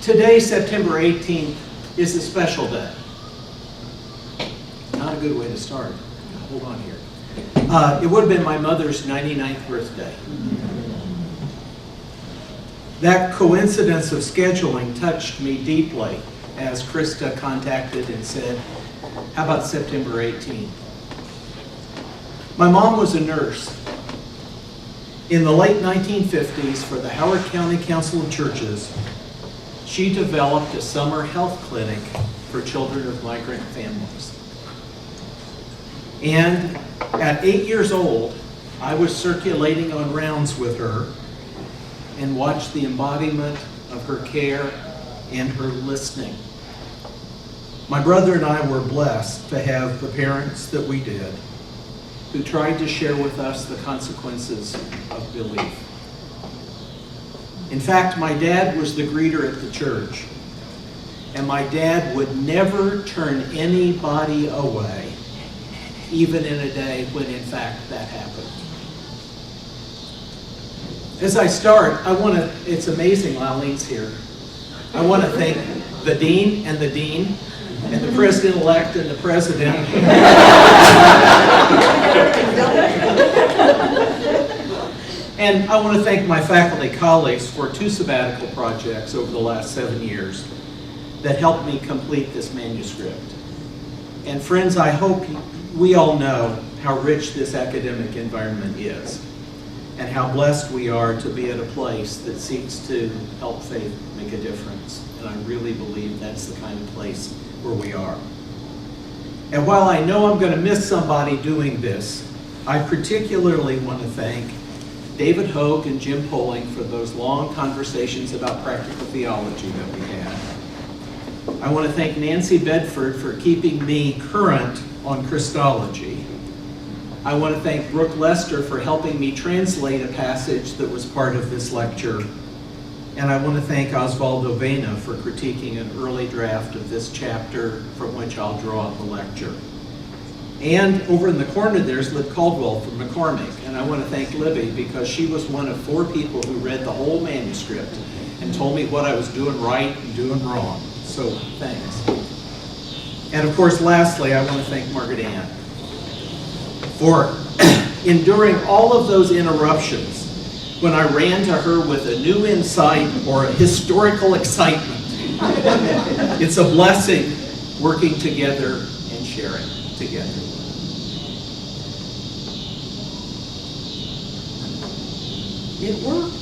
Today, September 18th, is a special day. Not a good way to start. Hold on here. It would have been my mother's 99th birthday. That coincidence of scheduling touched me deeply as Krista contacted and said, how about September 18th? My mom was a nurse. In the late 1950s, for the Howard County Council of Churches, she developed a summer health clinic for children of migrant families. And at 8 years old, I was circulating on rounds with her and watched the embodiment of her care and her listening. My brother and I were blessed to have the parents that we did, who tried to share with us the consequences of belief. In fact, my dad was the greeter at the church, and my dad would never turn anybody away, even in a day when in fact that happened. As I start, it's amazing Laleine's here. I want to thank the dean and the president-elect and the president. And I want to thank my faculty colleagues for 2 sabbatical projects over the last 7 years that helped me complete this manuscript. And friends, I hope we all know how rich this academic environment is and how blessed we are to be at a place that seeks to help faith make a difference. And I really believe that's the kind of place where we are. And while I know I'm going to miss somebody doing this, I particularly want to thank David Hoke and Jim Poling for those long conversations about practical theology that we had. I want to thank Nancy Bedford for keeping me current on Christology. I want to thank Brooke Lester for helping me translate a passage that was part of this lecture. And I want to thank Osvaldo Vena for critiquing an early draft of this chapter from which I'll draw the lecture. And over in the corner there's Lib Caldwell from McCormick. And I want to thank Libby because she was one of 4 people who read the whole manuscript and told me what I was doing right and doing wrong. So thanks. And of course, lastly, I want to thank Margaret Ann for enduring all of those interruptions when I ran to her with a new insight or a historical excitement. It's a blessing working together and sharing together. It worked.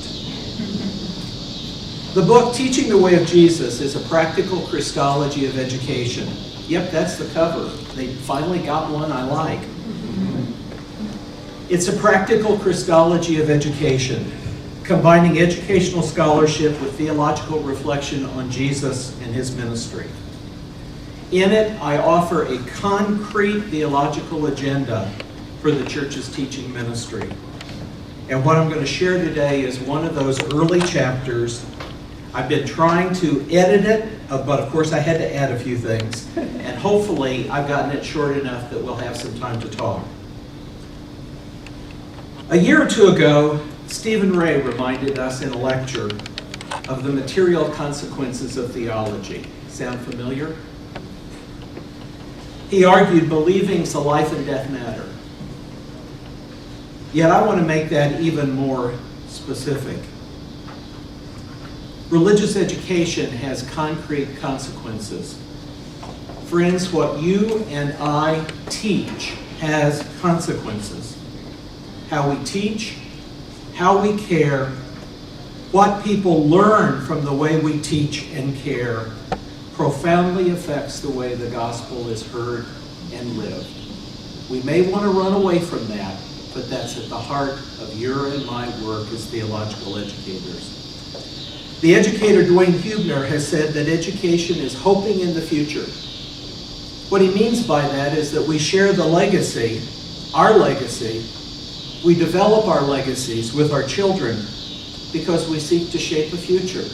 The book, Teaching the Way of Jesus, is a practical Christology of education. Yep, that's the cover. They finally got one I like. It's a practical Christology of education, combining educational scholarship with theological reflection on Jesus and his ministry. In it, I offer a concrete theological agenda for the church's teaching ministry. And what I'm going to share today is one of those early chapters. I've been trying to edit it, but of course I had to add a few things. And hopefully I've gotten it short enough that we'll have some time to talk. A year or 2 ago, Stephen Ray reminded us in a lecture of the material consequences of theology. Sound familiar? He argued believing's a life and death matter. Yet I want to make that even more specific. Religious education has concrete consequences. Friends, what you and I teach has consequences. How we teach, how we care, what people learn from the way we teach and care profoundly affects the way the gospel is heard and lived. We may want to run away from that, but that's at the heart of your and my work as theological educators. The educator Dwayne Hubner has said that education is hoping in the future. What he means by that is that we share the legacy, our legacy. We develop our legacies with our children because we seek to shape a future.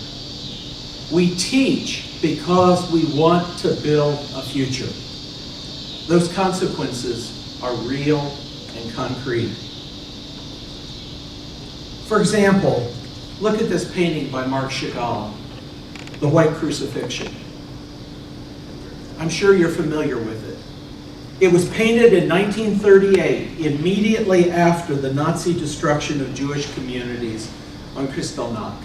We teach because we want to build a future. Those consequences are real and concrete. For example, look at this painting by Marc Chagall. the white crucifixion. I'm sure you're familiar with it. It was painted in 1938, immediately after the Nazi destruction of Jewish communities on Kristallnacht,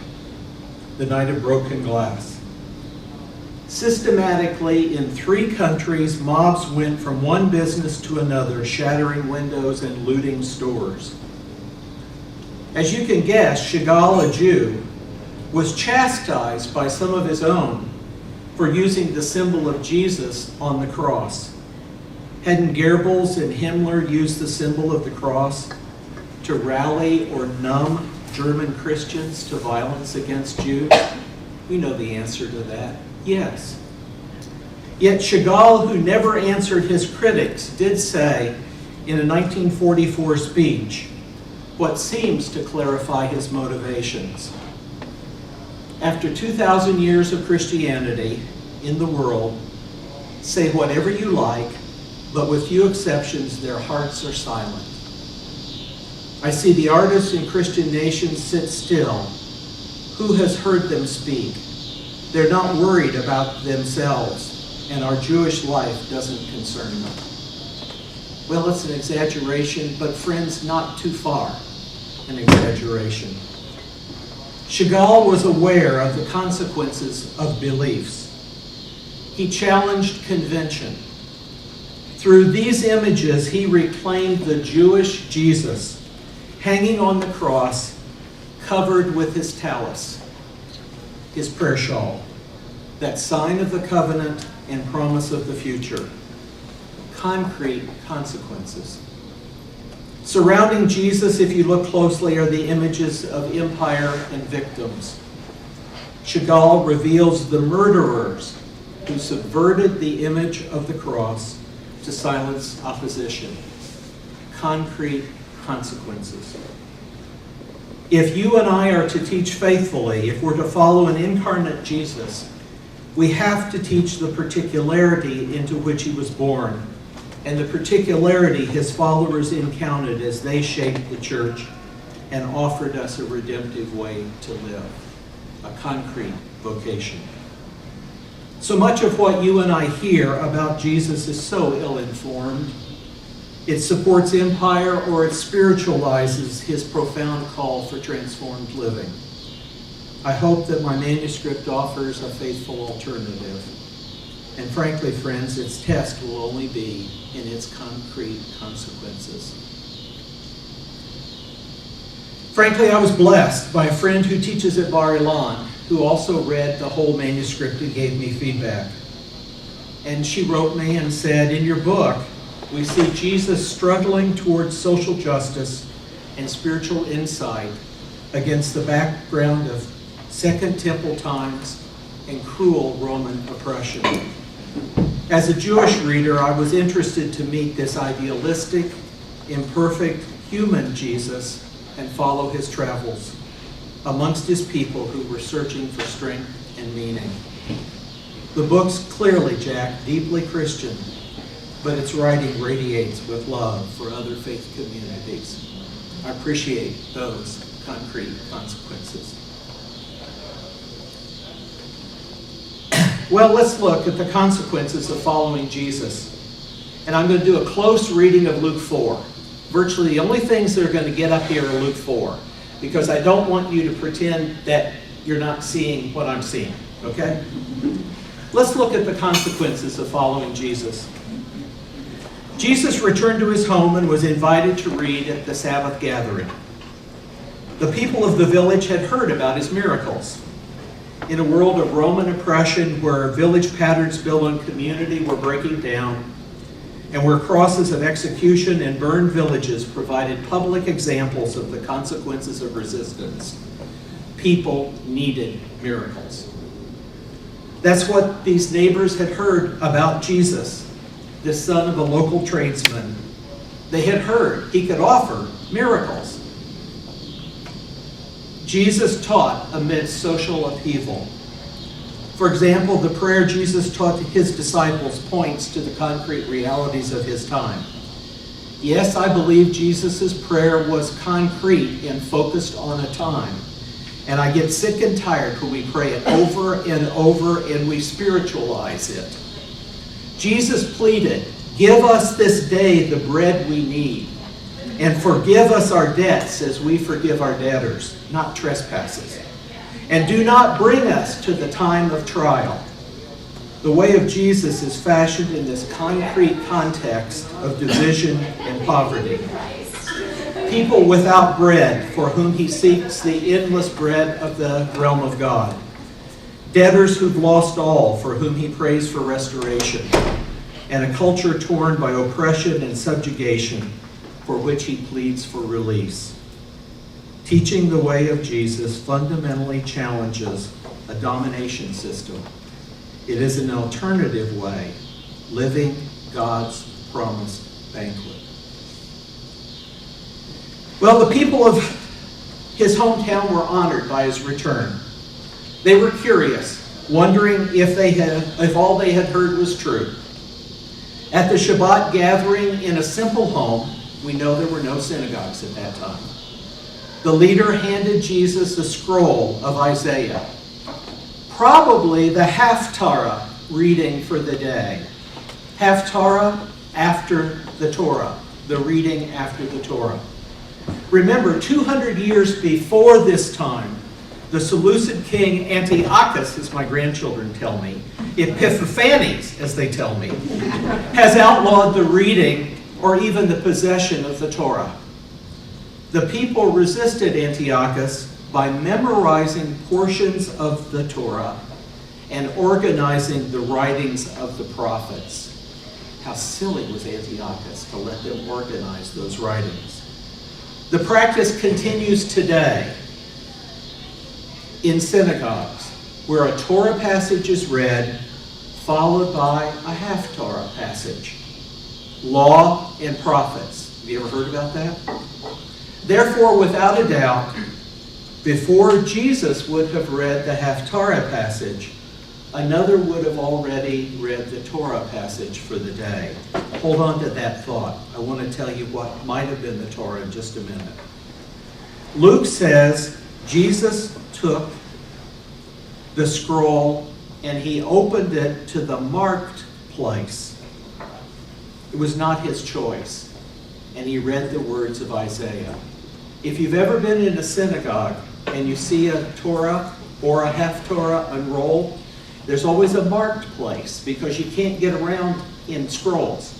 the night of broken glass. Systematically, in 3 countries, mobs went from one business to another, shattering windows and looting stores. As you can guess, Chagall, a Jew, was chastised by some of his own for using the symbol of Jesus on the cross. Hadn't Goebbels and Himmler used the symbol of the cross to rally or numb German Christians to violence against Jews? We know the answer to that. Yes. Yet Chagall, who never answered his critics, did say in a 1944 speech what seems to clarify his motivations. After 2,000 years of Christianity in the world, say whatever you like, but with few exceptions, their hearts are silent. I see the artists in Christian nations sit still. Who has heard them speak? They're not worried about themselves, and our Jewish life doesn't concern them. Well, it's an exaggeration, but friends, not too far an exaggeration. Chagall was aware of the consequences of beliefs. He challenged convention. Through these images, he reclaimed the Jewish Jesus, hanging on the cross, covered with his tallis, his prayer shawl, that sign of the covenant and promise of the future. Concrete consequences. Surrounding Jesus, if you look closely, are the images of empire and victims. Chagall reveals the murderers who subverted the image of the cross to silence opposition. Concrete consequences. If you and I are to teach faithfully, if we're to follow an incarnate Jesus, we have to teach the particularity into which he was born and the particularity his followers encountered as they shaped the church and offered us a redemptive way to live, a concrete vocation. So much of what you and I hear about Jesus is so ill-informed. It supports empire or it spiritualizes his profound call for transformed living. I hope that my manuscript offers a faithful alternative. And frankly, friends, its test will only be in its concrete consequences. Frankly, I was blessed by a friend who teaches at Bar Ilan, who also read the whole manuscript and gave me feedback. And she wrote me and said, in your book, we see Jesus struggling towards social justice and spiritual insight against the background of Second Temple times and cruel Roman oppression. As a Jewish reader, I was interested to meet this idealistic, imperfect, human Jesus and follow his travels amongst his people who were searching for strength and meaning. The book's clearly, Jack, deeply Christian, but its writing radiates with love for other faith communities. I appreciate those concrete consequences. Well, let's look at the consequences of following Jesus. And I'm going to do a close reading of Luke 4. Virtually the only things that are going to get up here are Luke 4, because I don't want you to pretend that you're not seeing what I'm seeing, okay? Let's look at the consequences of following Jesus. Jesus returned to his home and was invited to read at the Sabbath gathering. The people of the village had heard about his miracles. In a world of Roman oppression where village patterns built on community were breaking down, and where crosses of execution and burned villages provided public examples of the consequences of resistance, people needed miracles. That's what these neighbors had heard about Jesus, the son of a local tradesman. They had heard he could offer miracles. Jesus taught amidst social upheaval. For example, the prayer Jesus taught to his disciples points to the concrete realities of his time. Yes, I believe Jesus' prayer was concrete and focused on a time. And I get sick and tired when we pray it over and over and we spiritualize it. Jesus pleaded, "Give us this day the bread we need, and forgive us our debts as we forgive our debtors," not trespasses. "And do not bring us to the time of trial." The way of Jesus is fashioned in this concrete context of division and poverty. People without bread, for whom he seeks the endless bread of the realm of God. Debtors who've lost all, for whom he prays for restoration. And a culture torn by oppression and subjugation, for which he pleads for release. Teaching the way of Jesus fundamentally challenges a domination system. It is an alternative way, living God's promised banquet. Well, the people of his hometown were honored by his return. They were curious, wondering if all they had heard was true. At the Shabbat gathering in a simple home, we know there were no synagogues at that time, the leader handed Jesus a scroll of Isaiah, probably the Haftarah reading for the day. Haftarah, after the Torah, the reading after the Torah. Remember, 200 years before this time, the Seleucid king Antiochus, as my grandchildren tell me, Epiphanes, as they tell me, has outlawed the reading or even the possession of the Torah. The people resisted Antiochus by memorizing portions of the Torah and organizing the writings of the prophets. How silly was Antiochus to let them organize those writings? The practice continues today in synagogues, where a Torah passage is read, followed by a Haftarah passage. Law and prophets. Have you ever heard about that? Therefore, without a doubt, before Jesus would have read the Haftarah passage, another would have already read the Torah passage for the day. Hold on to that thought. I want to tell you what might have been the Torah in just a minute. Luke says Jesus took the scroll and he opened it to the marked place. It was not his choice. And he read the words of Isaiah. If you've ever been in a synagogue and you see a Torah or a Haftarah unroll, there's always a marked place because you can't get around in scrolls.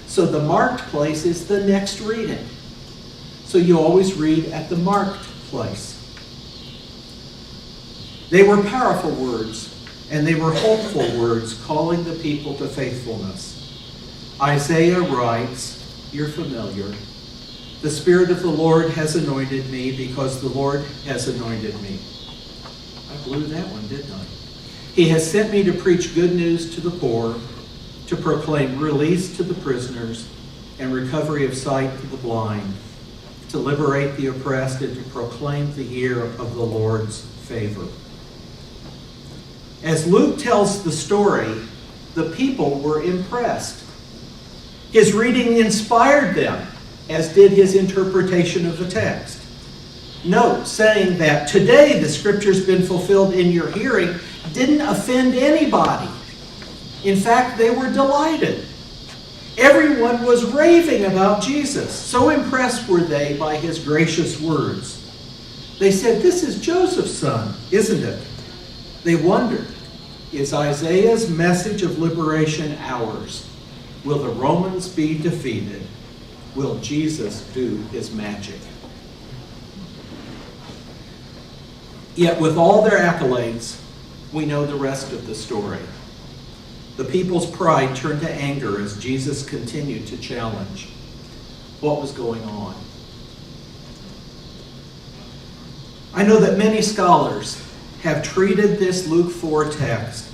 So the marked place is the next reading. So you always read at the marked place. They were powerful words, and they were hopeful words calling the people to faithfulness. Isaiah writes, you're familiar, "The Spirit of the Lord has anointed me because the Lord has anointed me." I blew that one, didn't I? "He has sent me to preach good news to the poor, to proclaim release to the prisoners, and recovery of sight to the blind, to liberate the oppressed, and to proclaim the year of the Lord's favor." As Luke tells the story, the people were impressed. His reading inspired them, as did his interpretation of the text. Note, saying that today the scripture's been fulfilled in your hearing didn't offend anybody. In fact, they were delighted. Everyone was raving about Jesus. So impressed were they by his gracious words. They said, "This is Joseph's son, isn't it?" They wondered, is Isaiah's message of liberation ours? Will the Romans be defeated? Will Jesus do his magic? Yet with all their accolades, we know the rest of the story. The people's pride turned to anger as Jesus continued to challenge. What was going on? I know that many scholars have treated this Luke 4 text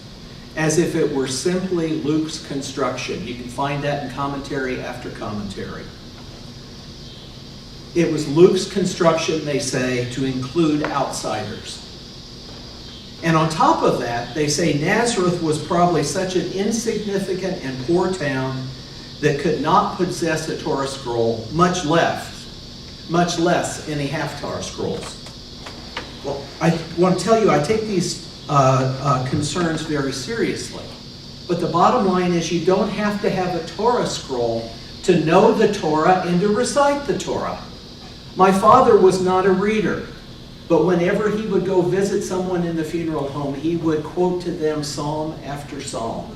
as if it were simply Luke's construction. You can find that in commentary after commentary. It was Luke's construction, they say, to include outsiders. And on top of that, they say Nazareth was probably such an insignificant and poor town that could not possess a Torah scroll, much less any Haftarah scrolls. Well, I want to tell you, I take these concerns very seriously. But the bottom line is you don't have to have a Torah scroll to know the Torah and to recite the Torah. My father was not a reader, but whenever he would go visit someone in the funeral home, he would quote to them psalm after psalm.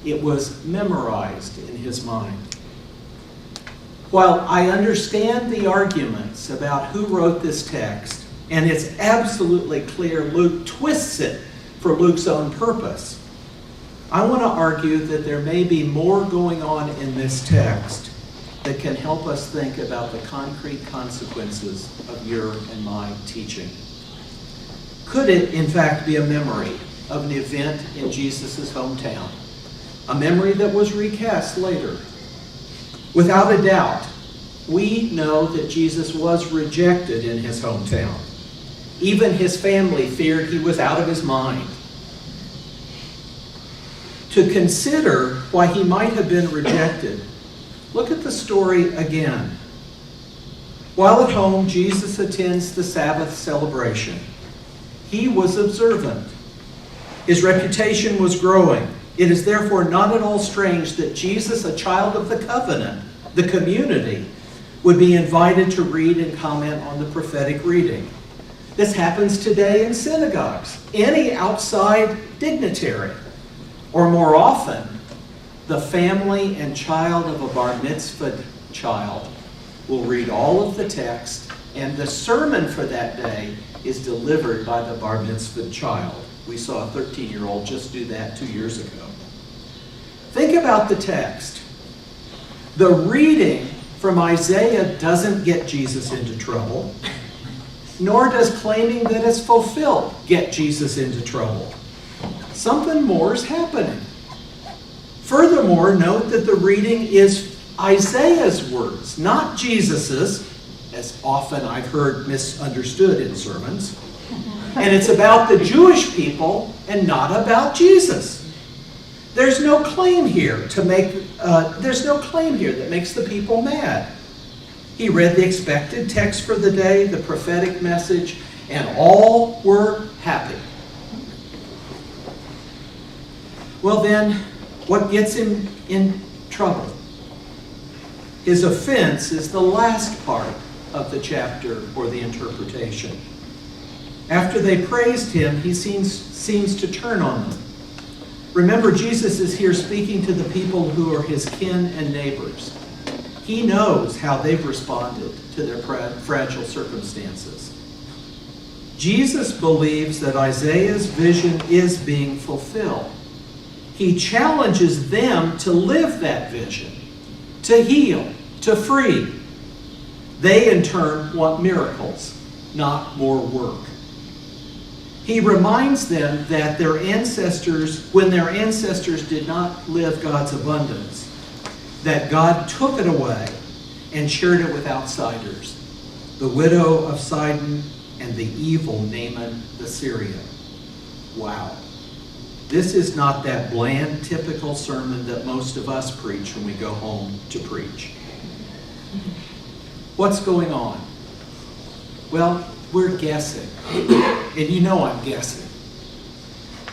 It was memorized in his mind. While I understand the arguments about who wrote this text, and it's absolutely clear Luke twists it for Luke's own purpose, I want to argue that there may be more going on in this text that can help us think about the concrete consequences of your and my teaching. Could it, in fact, be a memory of an event in Jesus' hometown? A memory that was recast later? Without a doubt, we know that Jesus was rejected in his hometown. Even his family feared he was out of his mind. To consider why he might have been rejected, look at the story again. While at home, Jesus attends the Sabbath celebration. He was observant. His reputation was growing. It is therefore not at all strange that Jesus, a child of the covenant, the community, would be invited to read and comment on the prophetic reading. This happens today in synagogues. Any outside dignitary, or more often, the family and child of a bar mitzvah child, will read all of the text, and the sermon for that day is delivered by the bar mitzvah child. We saw a 13-year-old just do that 2 years ago. Think about the text. The reading from Isaiah doesn't get Jesus into trouble, nor does claiming that it's fulfilled get Jesus into trouble. Something more is happening. Furthermore, note that the reading is Isaiah's words, not Jesus's, as often I've heard misunderstood in sermons. And it's about the Jewish people and not about Jesus. There's no claim here that makes the people mad. He read the expected text for the day, the prophetic message, and all were happy. Well then, what gets him in trouble? His offense is the last part of the chapter or the interpretation. After they praised him, he seems to turn on them. Remember, Jesus is here speaking to the people who are his kin and neighbors. He knows how they've responded to their fragile circumstances. Jesus believes that Isaiah's vision is being fulfilled. He challenges them to live that vision, to heal, to free. They, in turn, want miracles, not more work. He reminds them that when their ancestors did not live God's abundance, that God took it away and shared it with outsiders, the widow of Sidon and the evil Naaman the Syrian. Wow. This is not that bland, typical sermon that most of us preach when we go home to preach. What's going on? Well, we're guessing. And you know I'm guessing.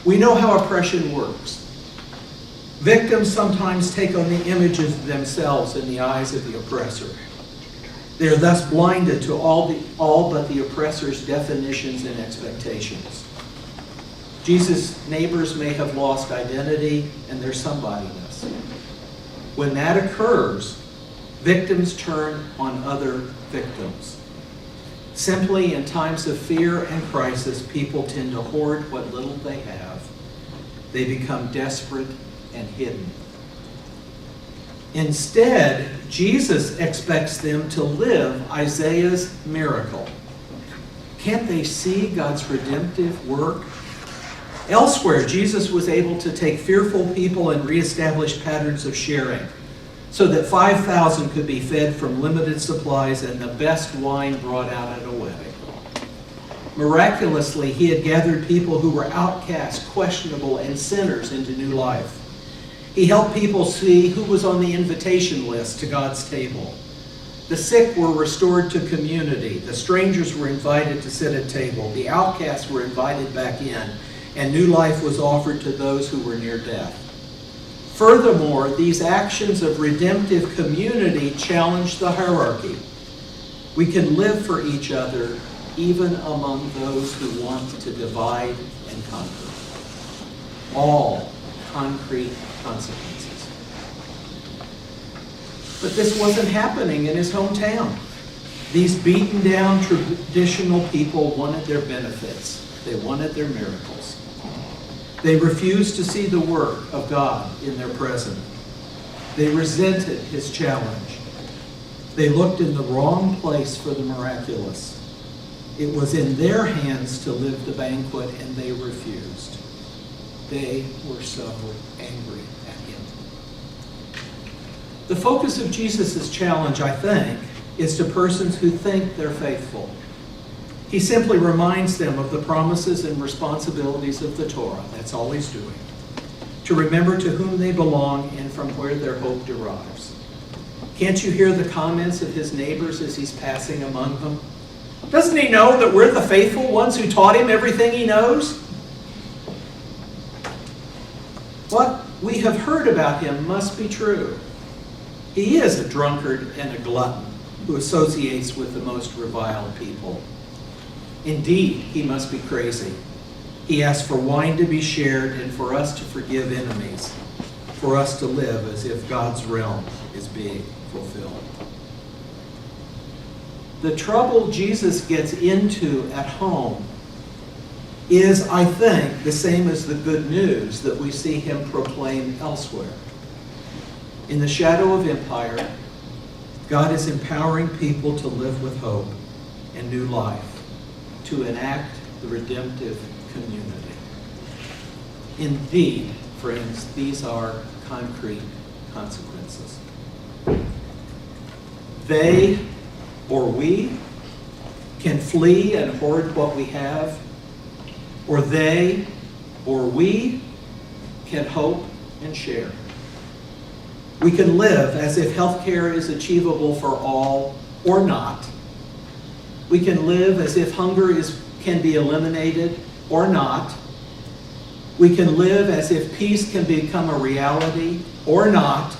We know how oppression works. Victims sometimes take on the images of themselves in the eyes of the oppressor. They are thus blinded to all but the oppressor's definitions and expectations. Jesus' neighbors may have lost identity and their somebodyness. When that occurs, victims turn on other victims. Simply, in times of fear and crisis, people tend to hoard what little they have. They become desperate and hidden. Instead, Jesus expects them to live Isaiah's miracle. Can't they see God's redemptive work? Elsewhere, Jesus was able to take fearful people and reestablish patterns of sharing, so that 5,000 could be fed from limited supplies and the best wine brought out at a wedding. Miraculously, he had gathered people who were outcast, questionable, and sinners into new life. He helped people see who was on the invitation list to God's table. The sick were restored to community. The strangers were invited to sit at table. The outcasts were invited back in, and new life was offered to those who were near death. Furthermore, these actions of redemptive community challenge the hierarchy. We can live for each other even among those who want to divide and conquer. All concrete consequences. But this wasn't happening in his hometown. These beaten down traditional people wanted their benefits. They wanted their miracles. They refused to see the work of God in their present. They resented his challenge. They looked in the wrong place for the miraculous. It was in their hands to live the banquet, and they refused. They were so angry at him. The focus of Jesus' challenge, I think, is to persons who think they're faithful. He simply reminds them of the promises and responsibilities of the Torah. That's all he's doing. To remember to whom they belong and from where their hope derives. Can't you hear the comments of his neighbors as he's passing among them? Doesn't he know that we're the faithful ones who taught him everything he knows? What we have heard about him must be true. He is a drunkard and a glutton who associates with the most reviled people. Indeed, he must be crazy. He asks for wine to be shared and for us to forgive enemies, for us to live as if God's realm is being fulfilled. The trouble Jesus gets into at home is, I think, the same as the good news that we see him proclaim elsewhere. In the shadow of empire, God is empowering people to live with hope and new life, to enact the redemptive community. Indeed, friends, these are concrete consequences. They, or we, can flee and hoard what we have, or they, or we, can hope and share. We can live as if health care is achievable for all, or not. We can live as if hunger can be eliminated, or not. We can live as if peace can become a reality, or not.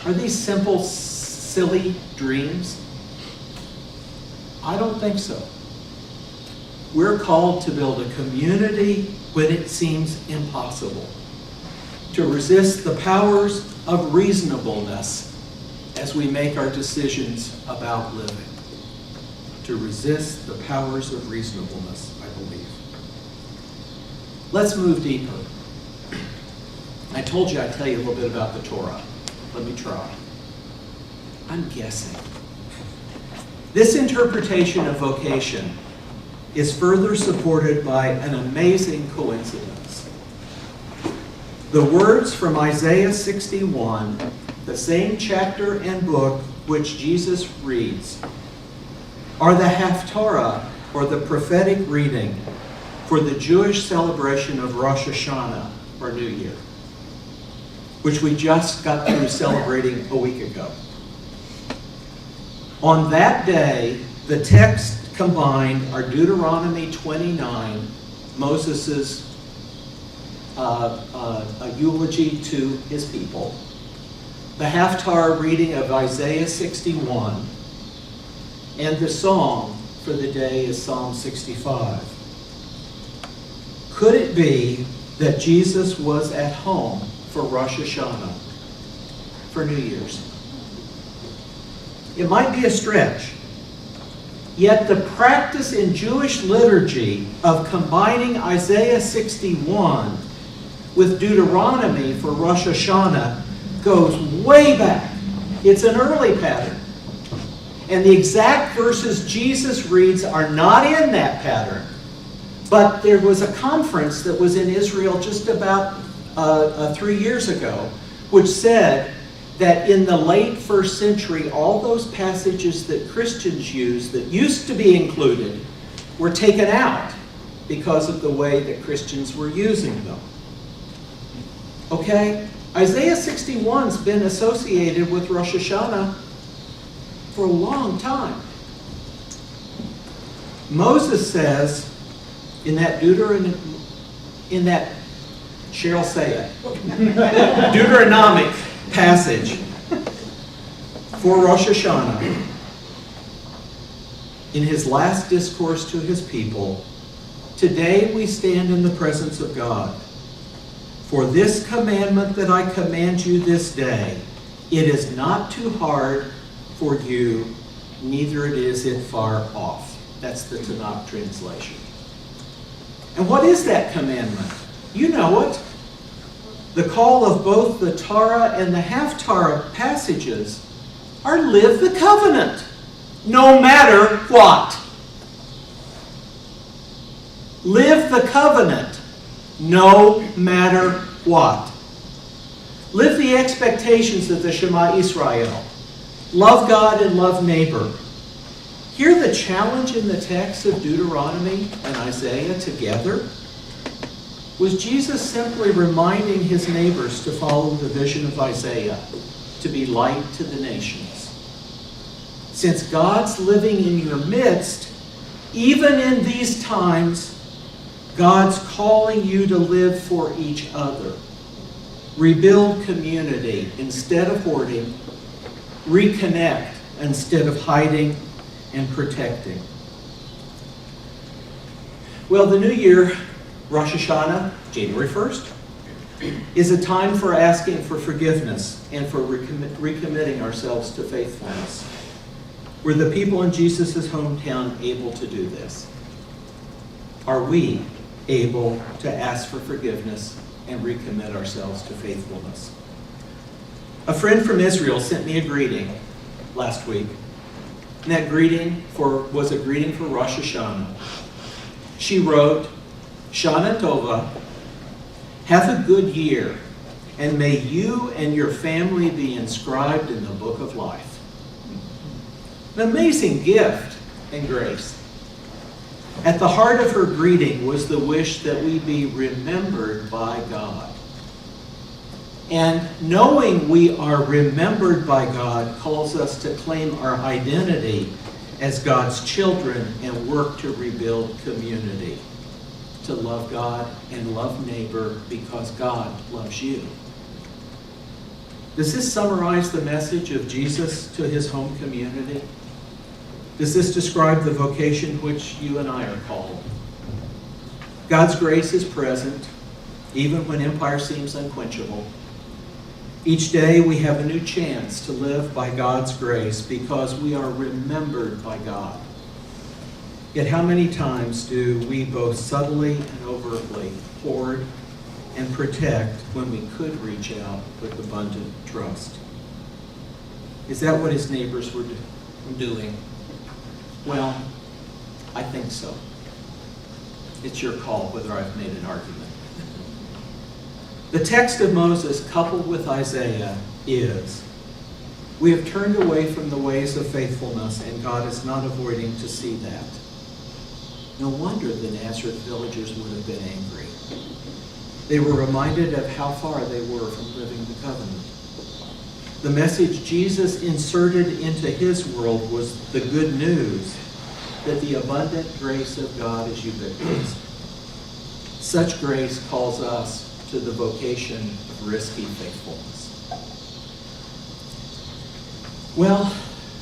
Are these simple, silly dreams? I don't think so. We're called to build a community when it seems impossible, to resist the powers of reasonableness as we make our decisions about living. To resist the powers of reasonableness, I believe. Let's move deeper. I told you I'd tell you a little bit about the Torah. Let me try. I'm guessing. This interpretation of vocation is further supported by an amazing coincidence. The words from Isaiah 61, the same chapter and book which Jesus reads, are the Haftarah, or the prophetic reading, for the Jewish celebration of Rosh Hashanah, or New Year, which we just got through celebrating a week ago. On that day, the text combined are Deuteronomy 29, Moses' a eulogy to his people, the Haftarah reading of Isaiah 61, and the song for the day is Psalm 65. Could it be that Jesus was at home for Rosh Hashanah, for New Year's? It might be a stretch, yet the practice in Jewish liturgy of combining Isaiah 61 with Deuteronomy for Rosh Hashanah goes way back. It's an early pattern. And the exact verses Jesus reads are not in that pattern. But there was a conference that was in Israel just about 3 years ago, which said that in the late first century, all those passages that Christians use that used to be included were taken out because of the way that Christians were using them. Okay? Isaiah 61's been associated with Rosh Hashanah for a long time. Moses says in that Cheryl say it, Deuteronomic passage for Rosh Hashanah, in his last discourse to his people, today we stand in the presence of God. For this commandment that I command you this day, it is not too hard for you, neither is it far off. That's the Tanakh translation. And what is that commandment? You know it. The call of both the Torah and the Haftarah passages are live the covenant, no matter what. Live the covenant, no matter what. Live the expectations of the Shema Israel. Love God and love neighbor. Hear the challenge in the text of Deuteronomy and Isaiah together. Was Jesus simply reminding his neighbors to follow the vision of Isaiah, to be light to the nations? Since God's living in your midst, even in these times, God's calling you to live for each other. Rebuild community instead of hoarding. Reconnect instead of hiding and protecting. Well, the new year, Rosh Hashanah, January 1st, is a time for asking for forgiveness and for recommitting ourselves to faithfulness. Were the people in Jesus' hometown able to do this? Are we able to ask for forgiveness and recommit ourselves to faithfulness? A friend from Israel sent me a greeting last week. And that greeting was a greeting for Rosh Hashanah. She wrote, Shana Tova, have a good year, and may you and your family be inscribed in the book of life. An amazing gift and grace. At the heart of her greeting was the wish that we be remembered by God. And knowing we are remembered by God calls us to claim our identity as God's children and work to rebuild community. To love God and love neighbor because God loves you. Does this summarize the message of Jesus to his home community? Does this describe the vocation which you and I are called? God's grace is present, even when empire seems unquenchable. Each day we have a new chance to live by God's grace because we are remembered by God. Yet how many times do we both subtly and overtly hoard and protect when we could reach out with abundant trust? Is that what his neighbors were doing? Well, I think so. It's your call whether I've made an argument. The text of Moses, coupled with Isaiah, is, we have turned away from the ways of faithfulness, and God is not avoiding to see that. No wonder the Nazareth villagers would have been angry. They were reminded of how far they were from living the covenant. The message Jesus inserted into his world was the good news that the abundant grace of God is ubiquitous. Such grace calls us to the vocation of risky faithfulness. Well,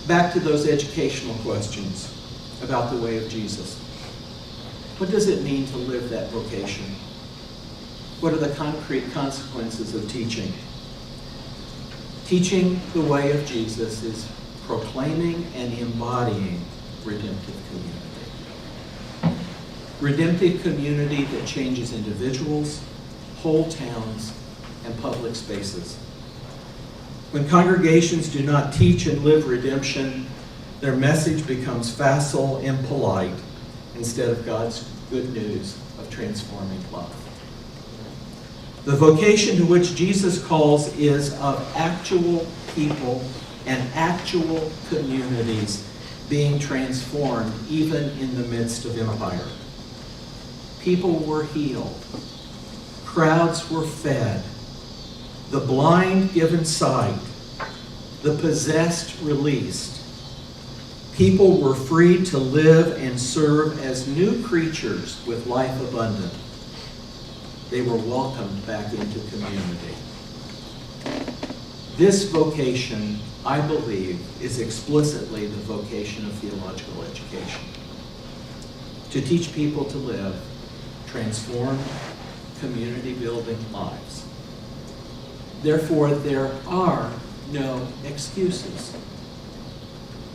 back to those educational questions about the way of Jesus. What does it mean to live that vocation? What are the concrete consequences of teaching? Teaching the way of Jesus is proclaiming and embodying redemptive community. Redemptive community that changes individuals, whole towns, and public spaces. When congregations do not teach and live redemption, their message becomes facile and polite instead of God's good news of transforming love. The vocation to which Jesus calls is of actual people and actual communities being transformed even in the midst of empire. People were healed. Crowds were fed. The blind given sight. The possessed released. people were free to live and serve as new creatures with life abundant. They were welcomed back into community. This vocation, I believe, is explicitly the vocation of theological education. To teach people to live transformed, community-building lives. Therefore, there are no excuses.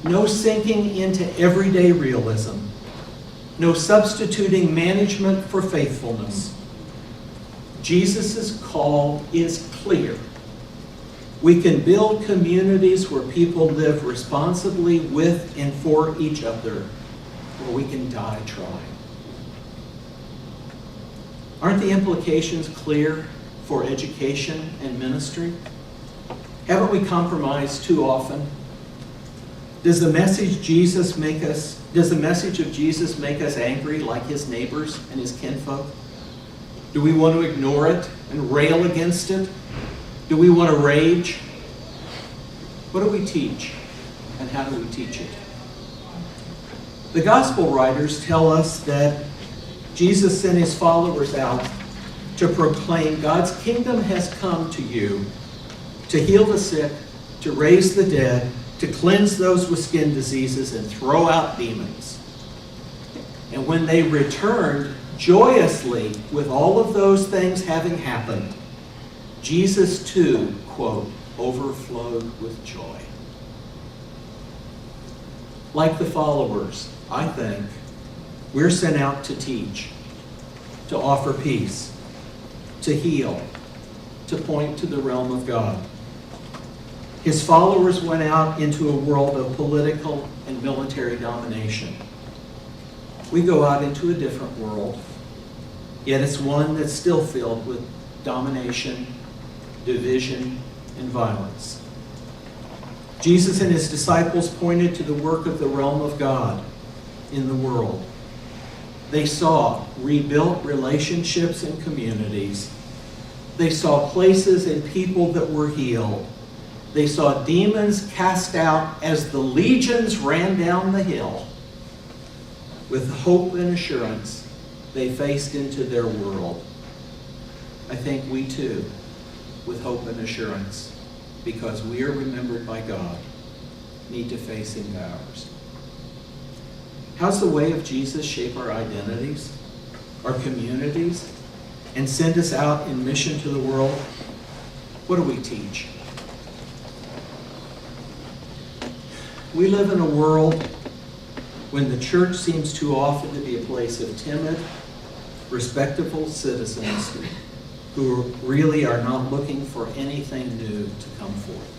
No sinking into everyday realism. No substituting management for faithfulness. Jesus' call is clear. We can build communities where people live responsibly with and for each other, or we can die trying. Aren't the implications clear for education and ministry? Haven't we compromised too often? Does the message of Jesus make us angry like his neighbors and his kinfolk? Do we want to ignore it and rail against it? Do we want to rage? What do we teach, and how do we teach it? The gospel writers tell us that Jesus sent his followers out to proclaim God's kingdom has come to you, to heal the sick, to raise the dead, to cleanse those with skin diseases, and throw out demons. And when they returned joyously with all of those things having happened, Jesus too, quote, overflowed with joy. Like the followers, I think, we're sent out to teach, to offer peace, to heal, to point to the realm of God. His followers went out into a world of political and military domination. We go out into a different world, yet it's one that's still filled with domination, division, and violence. Jesus and his disciples pointed to the work of the realm of God in the world. They saw rebuilt relationships and communities. They saw places and people that were healed. They saw demons cast out as the legions ran down the hill. With hope and assurance, they faced into their world. I think we too, with hope and assurance, because we are remembered by God, need to face into ours. How's the way of Jesus shape our identities, our communities, and send us out in mission to the world? What do we teach? We live in a world when the church seems too often to be a place of timid, respectable citizens who really are not looking for anything new to come forth.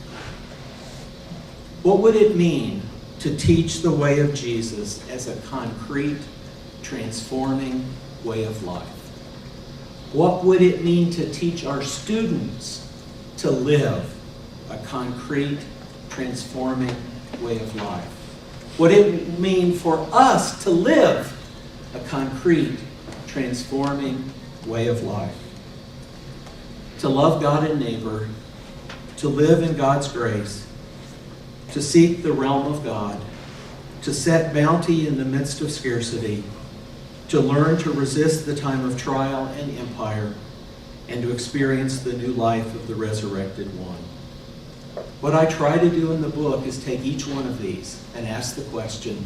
What would it mean to teach the way of Jesus as a concrete, transforming way of life? What would it mean to teach our students to live a concrete, transforming way of life? What would it mean for us to live a concrete, transforming way of life? To love God and neighbor, to live in God's grace, to seek the realm of God, to set bounty in the midst of scarcity, to learn to resist the time of trial and empire, and to experience the new life of the resurrected one. What I try to do in the book is take each one of these and ask the question,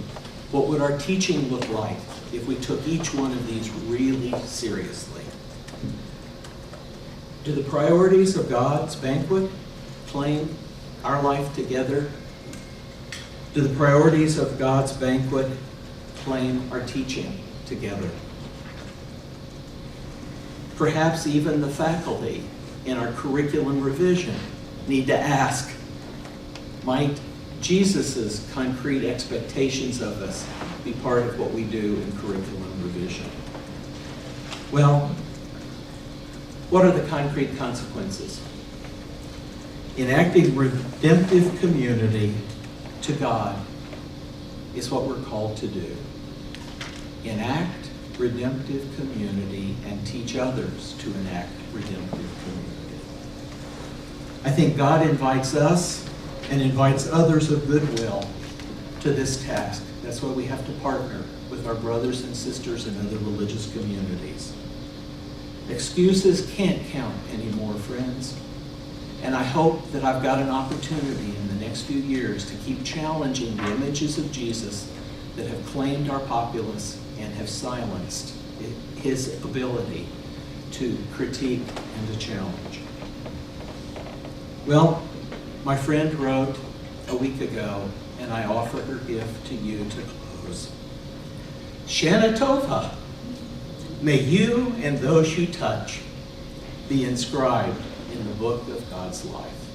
what would our teaching look like if we took each one of these really seriously? Do the priorities of God's banquet claim our life together? Do the priorities of God's banquet claim our teaching together? Perhaps even the faculty in our curriculum revision need to ask, might Jesus' concrete expectations of us be part of what we do in curriculum revision? Well, what are the concrete consequences? Enacting redemptive community to God is what we're called to do. Enact redemptive community and teach others to enact redemptive community. I think God invites us and invites others of goodwill to this task. That's why we have to partner with our brothers and sisters in other religious communities. Excuses can't count anymore, friends. And I hope that I've got an opportunity in the next few years to keep challenging the images of Jesus that have claimed our populace and have silenced his ability to critique and to challenge. Well, my friend wrote a week ago, and I offer her gift to you to close. Shana Tova, may you and those you touch be inscribed in the book of God's life.